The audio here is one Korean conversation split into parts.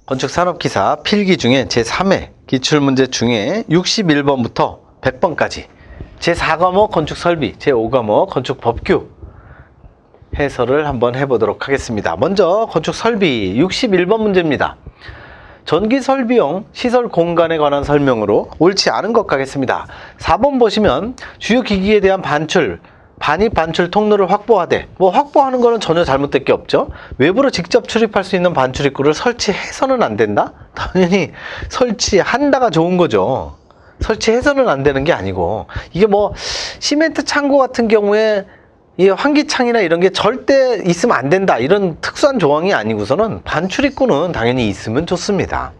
건축산업기사 필기 중에 제3회 기출문제 중에 61번부터 100번까지 제4과목 건축설비, 제5과목 건축법규 해설을 한번 해보도록 하겠습니다. 먼저 건축설비 61번 문제입니다. 전기설비용 시설 공간에 관한 설명으로 옳지 않은 것 가겠습니다. 4번 보시면 주요 기기에 대한 반입 반출 통로를 확보하되, 확보하는 거는 전혀 잘못될 게 없죠. 외부로 직접 출입할 수 있는 반출 입구를 설치해서는 안 된다? 당연히 설치한다가 좋은 거죠. 설치해서는 안 되는 게 아니고, 이게 시멘트 창고 같은 경우에 이 환기창이나 이런 게 절대 있으면 안 된다, 이런 특수한 조항이 아니고서는 반출 입구는 당연히 있으면 좋습니다.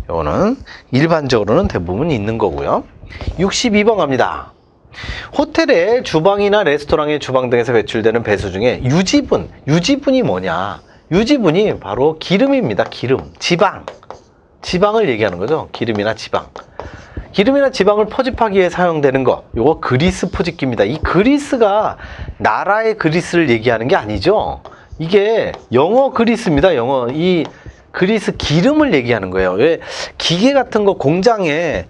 이거는 일반적으로는 대부분 있는 거고요. 62번 갑니다. 호텔의 주방이나 레스토랑의 주방 등에서 배출되는 배수 중에 유지분이 뭐냐? 유지분이 바로 기름입니다. 기름, 지방을 얘기하는 거죠. 기름이나 지방을 포집하기 위해 사용되는 거, 요거 그리스 포집기입니다. 이 그리스가 나라의 그리스를 얘기하는 게 아니죠. 이게 영어 그리스입니다. 이 그리스 기름을 얘기하는 거예요. 왜 기계 같은 거 공장에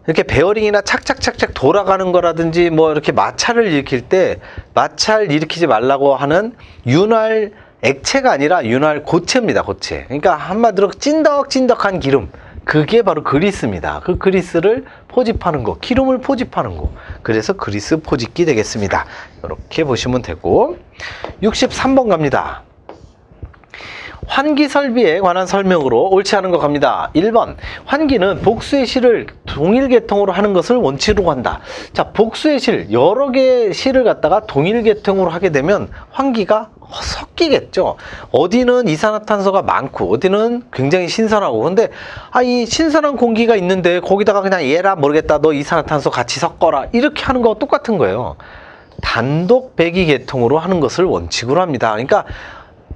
이렇게 베어링이나 착착착착 돌아가는 거라든지 이렇게 마찰을 일으킬 때 마찰 일으키지 말라고 하는 윤활 액체가 아니라 윤활 고체입니다. 고체. 그러니까 한마디로 찐덕찐덕한 기름. 그게 바로 그리스입니다. 그 그리스를 포집하는 거, 기름을 포집하는 거. 그래서 그리스 포집기 되겠습니다. 이렇게 보시면 되고, 63번 갑니다. 환기 설비에 관한 설명으로 옳지 않은 것 갑니다. 1번, 환기는 복수의 실을 동일 계통으로 하는 것을 원칙으로 한다. 자, 복수의 실, 여러 개의 실을 갖다가 동일 계통으로 하게 되면 환기가 섞이겠죠. 어디는 이산화탄소가 많고 어디는 굉장히 신선하고, 근데 이 신선한 공기가 있는데 거기다가 그냥 얘라 모르겠다, 너 이산화탄소 같이 섞어라, 이렇게 하는 거와 똑같은 거예요. 단독 배기 계통으로 하는 것을 원칙으로 합니다. 그러니까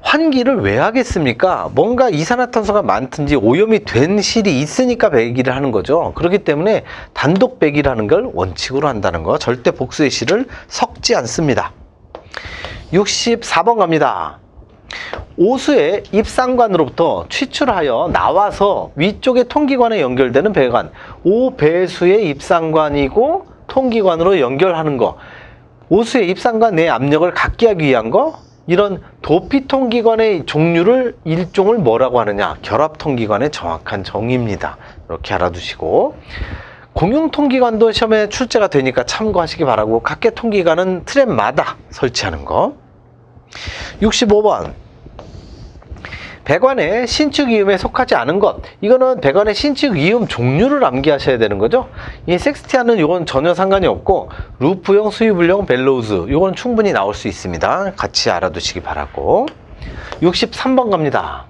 환기를 왜 하겠습니까? 뭔가 이산화탄소가 많든지 오염이 된 실이 있으니까 배기를 하는 거죠. 그렇기 때문에 단독 배기를 하는 걸 원칙으로 한다는 거, 절대 복수의 실을 섞지 않습니다. 64번 갑니다. 오수의 입상관으로부터 취출하여 나와서 위쪽의 통기관에 연결되는 배관, 오배수의 입상관이고 통기관으로 연결하는 거, 오수의 입상관 내 압력을 갖게 하기 위한 거, 이런 도피통기관의 종류를 일종을 뭐라고 하느냐? 결합통기관의 정확한 정의입니다. 이렇게 알아두시고, 공용통기관도 시험에 출제가 되니까 참고하시기 바라고, 각계 통기관은 트랩마다 설치하는 거. 65번, 배관의 신축이음에 속하지 않은 것, 이거는 배관의 신축이음 종류를 암기하셔야 되는 거죠. 이 섹스티아는 이건 전혀 상관이 없고, 루프형, 수유불형, 벨로우즈, 이건 충분히 나올 수 있습니다. 같이 알아두시기 바라고. 63번 갑니다.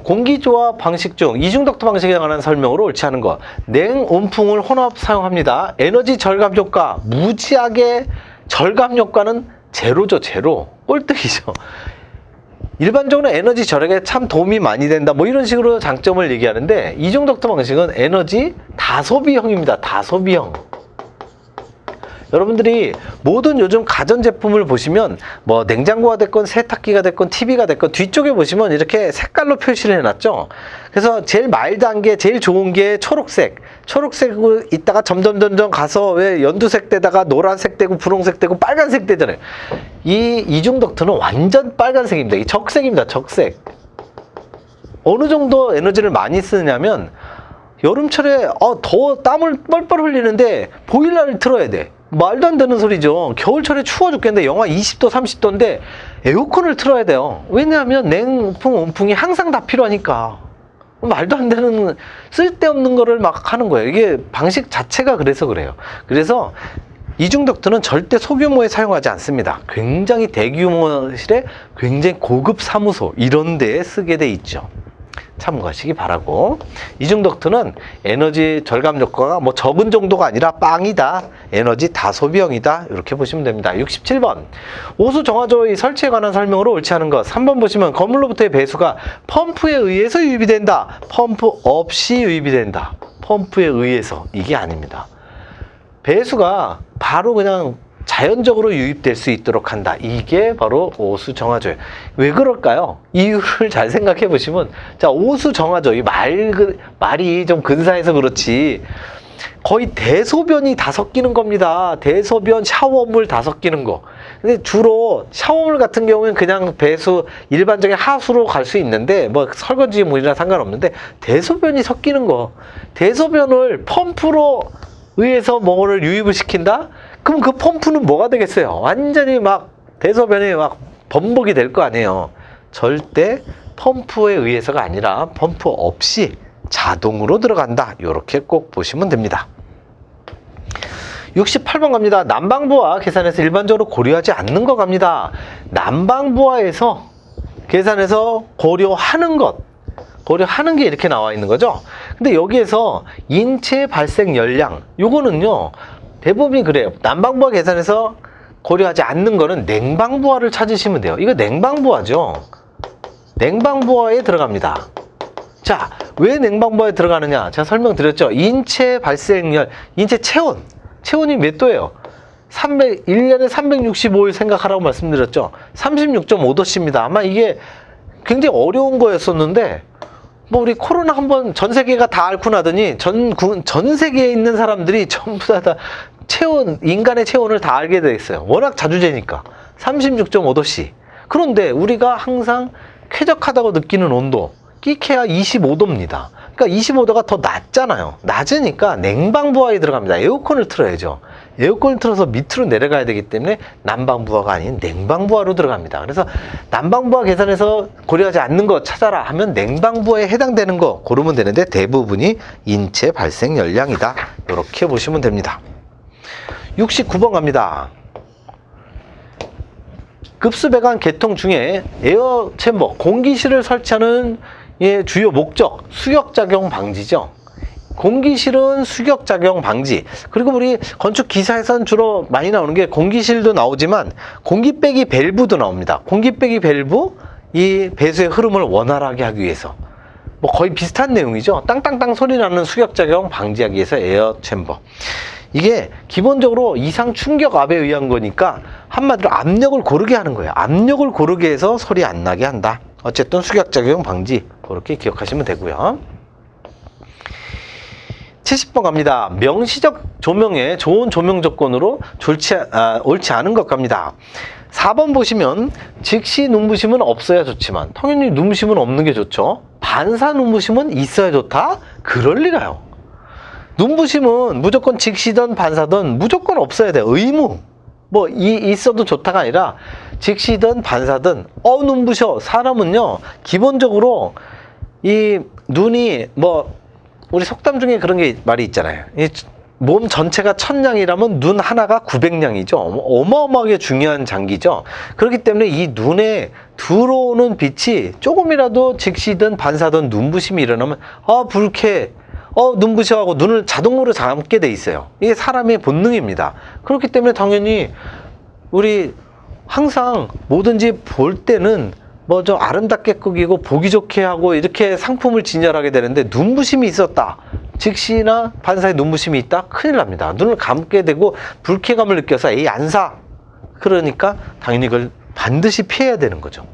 공기조합 방식 중 이중덕트 방식에 관한 설명으로 옳지 않은 것, 냉온풍을 혼합 사용합니다. 에너지 절감 효과, 무지하게 절감 효과는 제로죠. 제로, 꼴등이죠. 일반적으로 에너지 절약에 참 도움이 많이 된다, 이런 식으로 장점을 얘기하는데, 이중덕트 방식은 에너지 다소비형입니다. 다소비형. 여러분들이 모든 요즘 가전제품을 보시면 냉장고가 됐건 세탁기가 됐건 TV가 됐건 뒤쪽에 보시면 이렇게 색깔로 표시를 해놨죠. 그래서 제일 마일드한 게, 제일 좋은 게 초록색으로 있다가 점점 가서 왜 연두색 되다가 노란색 되고 분홍색 되고 빨간색 되잖아요. 이 이중덕트는 완전 빨간색입니다. 이 적색입니다. 적색. 어느 정도 에너지를 많이 쓰느냐면, 여름철에 더워 땀을 뻘뻘 흘리는데 보일러를 틀어야 돼. 말도 안 되는 소리죠. 겨울철에 추워 죽겠는데 영하 20도 30도인데 에어컨을 틀어야 돼요. 왜냐하면 냉풍 온풍이 항상 다 필요하니까. 말도 안 되는 쓸데없는 거를 막 하는 거예요. 이게 방식 자체가 그래서 그래요. 그래서 이중덕트는 절대 소규모에 사용하지 않습니다. 굉장히 대규모실에 굉장히 고급 사무소 이런 데에 쓰게 돼 있죠. 참고하시기 바라고. 이중덕트는 에너지 절감 효과가 적은 정도가 아니라 빵이다, 에너지 다소비형이다, 이렇게 보시면 됩니다. 67번, 오수 정화조의 설치에 관한 설명으로 옳지 않은 것. 3번 보시면 건물로부터의 배수가 펌프에 의해서 유입이 된다, 펌프 없이 유입이 된다. 펌프에 의해서, 이게 아닙니다. 배수가 바로 그냥 자연적으로 유입될 수 있도록 한다. 이게 바로 오수정화조예요. 왜 그럴까요? 이유를 잘 생각해 보시면, 자, 오수정화조, 이 말이 좀 근사해서 그렇지, 거의 대소변이 다 섞이는 겁니다. 대소변, 샤워물 다 섞이는 거. 근데 주로 샤워물 같은 경우는 그냥 배수, 일반적인 하수로 갈 수 있는데, 뭐 설거지물이나 상관없는데, 대소변이 섞이는 거. 대소변을 펌프로 의해서 뭐를 유입을 시킨다? 그럼 그 펌프는 뭐가 되겠어요? 완전히 막 대소변이 막 범벅이 될 거 아니에요. 절대 펌프에 의해서가 아니라 펌프 없이 자동으로 들어간다. 이렇게 꼭 보시면 됩니다. 68번 갑니다. 난방부하 계산에서 일반적으로 고려하지 않는 거 갑니다. 난방부하에서 계산해서 고려하는 게 이렇게 나와 있는 거죠. 근데 여기에서 인체 발생 열량, 요거는요 대부분이 그래요. 난방부하 계산해서 고려하지 않는 거는 냉방부하를 찾으시면 돼요. 이거 냉방부하죠. 냉방부하에 들어갑니다. 자, 왜 냉방부하에 들어가느냐? 제가 설명드렸죠. 인체 발생열, 인체 체온이 몇 도예요? 1년에 365일 생각하라고 말씀드렸죠. 36.5도씨입니다. 아마 이게 굉장히 어려운 거였었는데, 뭐 우리 코로나 한번 전 세계가 다 앓고 나더니 전 세계에 있는 사람들이 전부 다 인간의 체온을 다 알게 돼 있어요. 워낙 자주 재니까. 36.5도씨. 그런데 우리가 항상 쾌적하다고 느끼는 온도, 끼케야 25도입니다. 그러니까 25도가 더 낮잖아요. 낮으니까 냉방부하에 들어갑니다. 에어컨을 틀어야죠. 에어컨을 틀어서 밑으로 내려가야 되기 때문에 난방부하가 아닌 냉방부하로 들어갑니다. 그래서 난방부하 계산해서 고려하지 않는 거 찾아라 하면 냉방부하에 해당되는 거 고르면 되는데, 대부분이 인체 발생 열량이다. 이렇게 보시면 됩니다. 69번 갑니다. 급수배관 개통 중에 에어 챔버, 공기실을 설치하는 주요 목적, 수격작용 방지죠. 공기실은 수격작용 방지. 그리고 우리 건축 기사에서는 주로 많이 나오는 게 공기실도 나오지만 공기 빼기 밸브도 나옵니다. 공기 빼기 밸브, 이 배수의 흐름을 원활하게 하기 위해서. 뭐 거의 비슷한 내용이죠. 땅땅땅 소리 나는 수격작용 방지하기 위해서 에어 챔버. 이게 기본적으로 이상 충격압에 의한 거니까 한마디로 압력을 고르게 하는 거예요. 압력을 고르게 해서 소리 안 나게 한다. 어쨌든 수격작용 방지, 그렇게 기억하시면 되고요. 70번 갑니다. 명시적 조명에 좋은 조명 조건으로 옳지 않은 것 갑니다. 4번 보시면 즉시 눈부심은 없어야 좋지만, 당연히 눈부심은 없는 게 좋죠. 반사 눈부심은 있어야 좋다? 그럴 리가요. 눈부심은 무조건 즉시든 반사든 무조건 없어야 돼요. 의무. 뭐 있어도 좋다가 아니라 즉시든 반사든 눈부셔. 사람은요 기본적으로 이 눈이, 뭐 우리 속담 중에 그런 게 말이 있잖아요. 이 몸 전체가 1000냥이라면 눈 하나가 900냥이죠. 어마어마하게 중요한 장기죠. 그렇기 때문에 이 눈에 들어오는 빛이 조금이라도 즉시든 반사든 눈부심이 일어나면 불쾌, 눈부셔 하고 눈을 자동으로 감게 돼 있어요. 이게 사람의 본능입니다. 그렇기 때문에 당연히 우리 항상 뭐든지 볼 때는 뭐 좀 아름답게 꾸기고 보기 좋게 하고 이렇게 상품을 진열하게 되는데, 눈부심이 있었다, 즉시나 반사의 눈부심이 있다, 큰일 납니다. 눈을 감게 되고 불쾌감을 느껴서 안 사. 그러니까 당연히 그걸 반드시 피해야 되는 거죠.